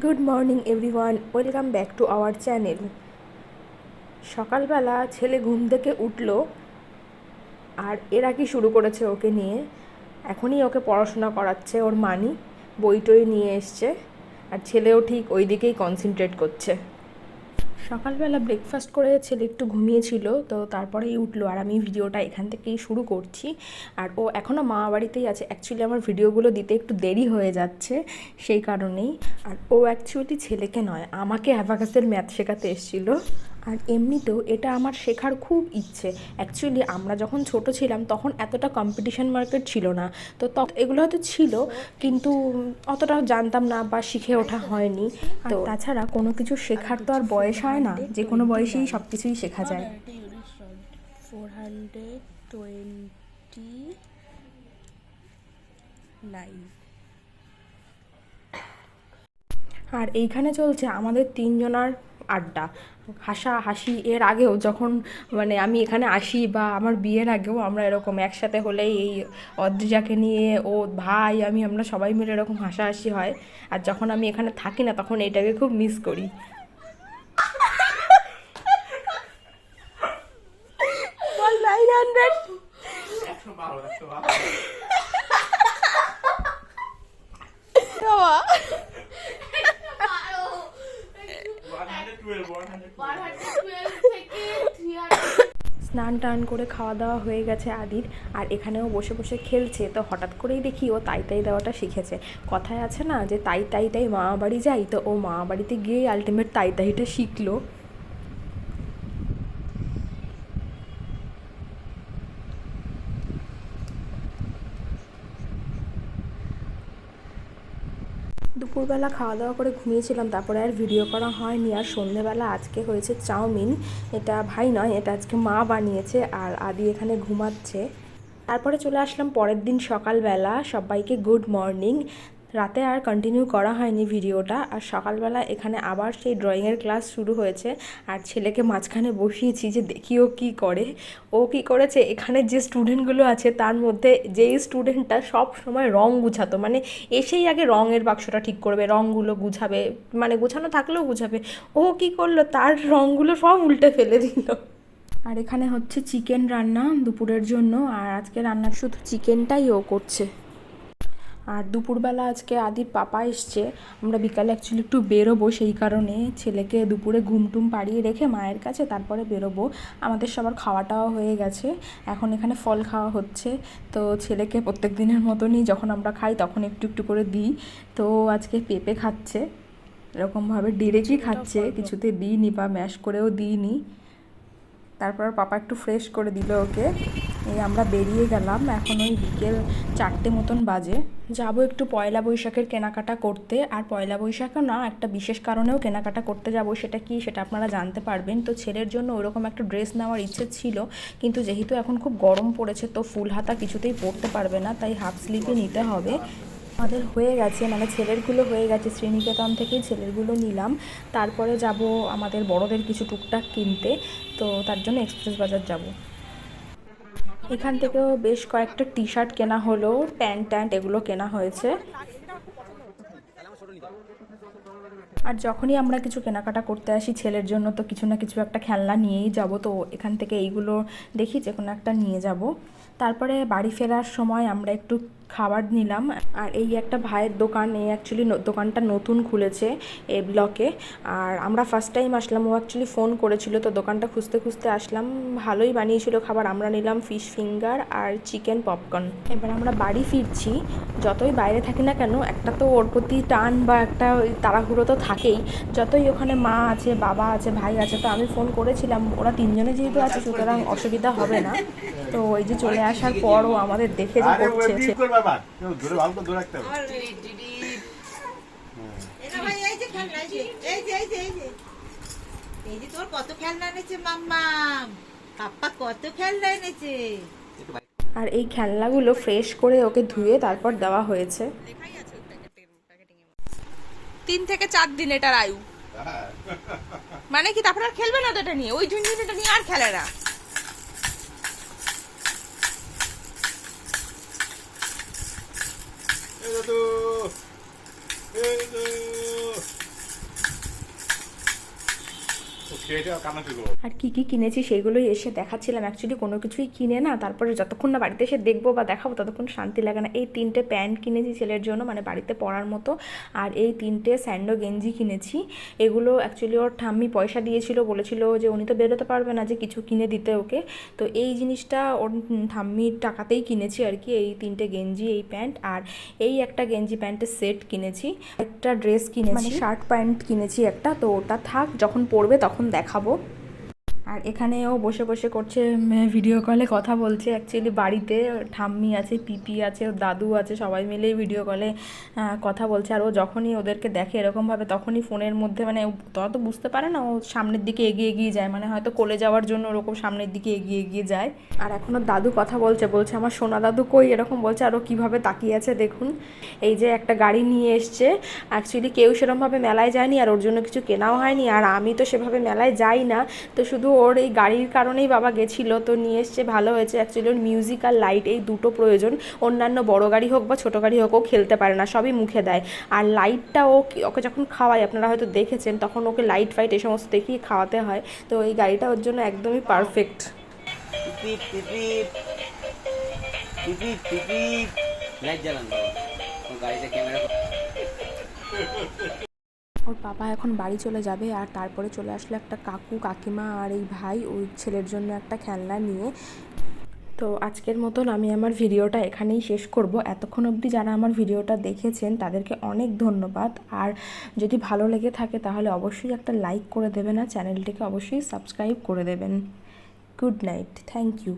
Good morning everyone, welcome back to our channel. সকালবেলা ছেলে ঘুম থেকে উঠলো আর এরা কি শুরু করেছে ওকে নিয়ে। এখনই ওকে পড়াশোনা করাচ্ছে ওর মানি, বই টই নিয়ে এসছে আর ছেলেও ঠিক ওই দিকেই কনসেন্ট্রেট করছে। সকালবেলা ব্রেকফাস্ট করে ছেলে একটু ঘুমিয়েছিল, তো তারপরেই উঠলো আর আমি ভিডিওটা এখান থেকেই শুরু করছি। আর ও এখনও মামা বাড়িতেই আছে। অ্যাকচুয়ালি আমার ভিডিওগুলো দিতে একটু দেরি হয়ে যাচ্ছে সেই কারণেই। আর ও অ্যাকচুয়ালি ছেলেকে নয়, আমাকে অ্যাবাকাসের ম্যাথ শেখাতে এসেছিলো। আর এমনিতেও এটা আমার শেখার খুব ইচ্ছে। অ্যাকচুয়ালি আমরা যখন ছোট ছিলাম তখন এতটা কম্পিটিশন মার্কেট ছিল না, তো এগুলো হয়তো ছিল কিন্তু অতটা জানতাম না বা শিখে ওঠা হয়নি। তো তাছাড়া কোনো কিছু শেখার তো আর বয়স হয় না, যে কোনো বয়সেই সব কিছুই শেখা যায়। 429 আর এইখানে চলছে আমাদের তিনজনার আড্ডা, হাসাহাসি। এর আগেও যখন আমি এখানে আসি বা আমার বিয়ের আগেও আমরা এরকম একসাথে হলেই এই অদ্রিজাকে নিয়ে ও ভাই আমরা সবাই মিলে এরকম হাসাহাসি হয়। আর যখন আমি এখানে থাকি না তখন এটাকে খুব মিস করি। বল 900। স্নান টান করে খাওয়া দাওয়া হয়ে গেছে আদির, আর এখানেও বসে বসে খেলছে। তো হঠাৎ করেই দেখি ও তাই তাই দেওয়াটা শিখেছে। কথায় আছে না যে তাই তাই তাই মামা বাড়ি যাই, তো ও মামা বাড়িতে গিয়েই আলটিমেট তাই তাইটা শিখলো। দুপুরবেলা খাওয়া দাওয়া করে ঘুমিয়েছিলাম, তারপরে আর ভিডিও করা হয়নি। আর সন্ধেবেলা আজকে হয়েছে চাউমিন। এটা ভাই নয়, এটা আজকে মা বানিয়েছে আর আদি এখানে ঘুমাচ্ছে। তারপরে চলে আসলাম পরের দিন সকালবেলা। সবাইকে গুড মর্নিং। রাতে আর কন্টিনিউ করা হয়নি ভিডিওটা। আর সকালবেলা এখানে আবার সেই ড্রয়িংয়ের ক্লাস শুরু হয়েছে আর ছেলেকে মাঝখানে বসিয়েছি যে দেখি ও কী করে। ও কী করেছে, এখানে যে স্টুডেন্টগুলো আছে তার মধ্যে যেই স্টুডেন্টটা সব সময় রং গুছাতো, এসেই আগে রঙের বাক্সটা ঠিক করবে, রঙগুলো গুছাবে, গোছানো থাকলেও গুছাবে। ও কী করলো, তার রঙগুলো সব উল্টে ফেলে দিল। আর এখানে হচ্ছে চিকেন রান্না দুপুরের জন্য, আর আজকে রান্না শুধু চিকেনটাই ও করছে। আর দুপুরবেলা আজকে আদির পাপা এসছে। আমরা বিকালে অ্যাকচুয়ালি একটু বেরোবো, সেই কারণে ছেলেকে দুপুরে ঘুমটুম পাড়িয়ে রেখে মায়ের কাছে তারপরে বেরোবো। আমাদের সবার খাওয়াটাও হয়ে গেছে, এখন এখানে ফল খাওয়া হচ্ছে। তো ছেলেকে প্রত্যেক দিনের মতনই যখন আমরা খাই তখন একটু একটু করে দিই। তো আজকে পেঁপে খাচ্ছে, এরকমভাবে ডিরেক্টলি খাচ্ছে, কিছুতে দিইনি বা ম্যাশ করেও দিইনি। তারপর পাপা একটু ফ্রেশ করে দিল ওকে। এই আমরা বেরিয়ে গেলাম, এখন ওই বিকেল 4টে মতন বাজে। যাবো একটু পয়লা বৈশাখের কেনাকাটা করতে। আর পয়লা বৈশাখও না, একটা বিশেষ কারণেও কেনাকাটা করতে যাব। সেটা কি, সেটা আপনারা জানতে পারবেন। তো ছেলের জন্য ওরকম একটা ড্রেস নেওয়ার ইচ্ছে ছিল, কিন্তু যেহেতু এখন খুব গরম পড়েছে তো ফুল হাতা কিছুতেই পরতে পারবে না, তাই হাফ স্লিভই নিতে হবে। আমাদের হয়ে গেছে, ছেলেরগুলো হয়ে গেছে, শ্রীনিকেতন থেকেই ছেলেরগুলো নিলাম। তারপরে যাব আমাদের বড়দের কিছু টুকটাক কিনতে, তো তার জন্য এক্সপ্রেস বাজার যাব। এখান থেকেও বেশ কয়েকটা টি শার্ট কেনা হলো, প্যান্ট ট্যান্ট এগুলো কেনা হয়েছে। আর যখনই আমরা কিছু কেনাকাটা করতে আসি ছেলের জন্য, তো কিছু না কিছু একটা খেলনা নিয়েই যাব। তো এখান থেকে এইগুলো দেখি যে কোনো একটা নিয়ে যাব। তারপরে বাড়ি ফেরার সময় আমরা একটু খাবার নিলাম। আর এই একটা ভাইয়ের দোকান, এই অ্যাকচুয়ালি দোকানটা নতুন খুলেছে এই ব্লকে। আর আমরা ফার্স্ট টাইম আসলাম, ও অ্যাকচুয়ালি ফোন করেছিল, তো দোকানটা খুঁজতে খুঁজতে আসলাম। ভালোই বানিয়েছিল খাবার। আমরা নিলাম ফিশ ফিঙ্গার আর চিকেন পপকর্ন। এবার আমরা বাড়ি ফিরছি। যতই বাইরে থাকি না কেন, একটা তো ওর প্রতি টান বা একটা ওই তাড়াহুড়ো তো থাকেই। যতই ওখানে মা আছে, বাবা আছে, ভাই আছে, তো আমি ফোন করেছিলাম, ওরা তিনজনে যেহেতু আছে সুতরাং অসুবিধা হবে না। তো ওই যে চলে আসার পরও আমাদের দেখে যে করছে। এই যে তোর কত খেলনা এনেছে মাম্মা, পাপ্পা কত খেলনা এনেছে। আর এই খেলনাগুলো ফ্রেশ করে ওকে ধুয়ে তারপর দেওয়া হয়েছে। 3 থেকে 4 দিন এটার আয়ু। মানে কি তারপর আর খেলবে না তো এটা নিয়ে, ওই ঝুনঝুনিটা নিয়ে আর খেলে না। আর কি কি কিনেছি সেগুলোই এসে দেখাচ্ছিলাম। অ্যাকচুয়ালি কোনো কিছুই কিনে না তারপরে যতক্ষণ না বাড়িতে এসে দেখবো বা দেখাবো ততক্ষণ শান্তি লাগে না। এই 3টে প্যান্ট কিনেছি ছেলের জন্য, মানে বাড়িতে পরার মতো, আর এই 3টে স্যান্ডো গেঞ্জি কিনেছি। এগুলো অ্যাকচুয়ালি ওর ঠাম্মি পয়সা দিয়েছিল, বলেছিল যে উনি তো বেরোতে পারবে না যে কিছু কিনে দিতে ওকে, তো এই জিনিসটা ওর ঠাম্মির টাকাতেই কিনেছি আর কি। এই 3টে গেঞ্জি, এই প্যান্ট, আর এই একটা গেঞ্জি প্যান্টের সেট কিনেছি। একটা ড্রেস কিনেছি, মানে শার্ট প্যান্ট কিনেছি একটা, তো ওটা থাক, যখন পরবে তখন দেখাবো। আর এখানেও বসে বসে করছে ভিডিও কলে কথা বলছে। অ্যাকচুয়ালি বাড়িতে ওর ঠাম্মি আছে, পিপি আছে, ওর দাদু আছে, সবাই মিলেই ভিডিও কলে কথা বলছে। আর ও যখনই ওদেরকে দেখে এরকমভাবে তখনই ফোনের মধ্যে, মানে তোরা তো বুঝতে পারে না, ও সামনের দিকে এগিয়ে এগিয়ে যায়, মানে হয়তো কোলে যাওয়ার জন্য ওরকম সামনের দিকে এগিয়ে এগিয়ে যায়। আর এখনও দাদু কথা বলছে, বলছে আমার সোনা দাদু কই, এরকম বলছে। আর ও কীভাবে তাকিয়ে আছে দেখুন। এই যে একটা গাড়ি নিয়ে এসছে, অ্যাকচুয়ালি কেউ সেরকমভাবে মেলায় যায়নি আর ওর জন্য কিছু কেনাও হয়নি, আর আমি তো সেভাবে মেলায় যাই না, তো শুধু ওর এই গাড়ির কারণেই বাবা গেছিলো, তো নিয়ে এসছে, ভালো হয়েছে। অ্যাকচুয়ালি ওর মিউজিক আর লাইট এই দুটো প্রয়োজন। অন্যান্য বড় গাড়ি হোক বা ছোটো গাড়ি হোক ও খেলতে পারে না, সবই মুখে দেয়। আর লাইটটা ওকে যখন খাওয়াই, আপনারা হয়তো দেখেছেন, তখন ওকে লাইট ফাইট এই সমস্ত দেখিয়ে খাওয়াতে হয়, তো এই গাড়িটা ওর জন্য একদমই পারফেক্ট। লাইট জ্বালান গাড়িতে ক্যামেরা। ওর বাবা এখন বাড়ি চলে যাবে, আর তারপরে চলে আসলো একটা কাকু কাকিমা আর এই ভাই ওই ছেলের জন্য একটা খেলনা নিয়ে। তো আজকের মতন আমি আমার ভিডিওটা এখানেই শেষ করব। এতক্ষণ অবধি যারা আমার ভিডিওটা দেখেছেন তাদেরকে অনেক ধন্যবাদ। আর যদি ভালো লেগে থাকে তাহলে অবশ্যই একটা লাইক করে দেবেন, আর চ্যানেলটিকে অবশ্যই সাবস্ক্রাইব করে দেবেন। Good night, thank you.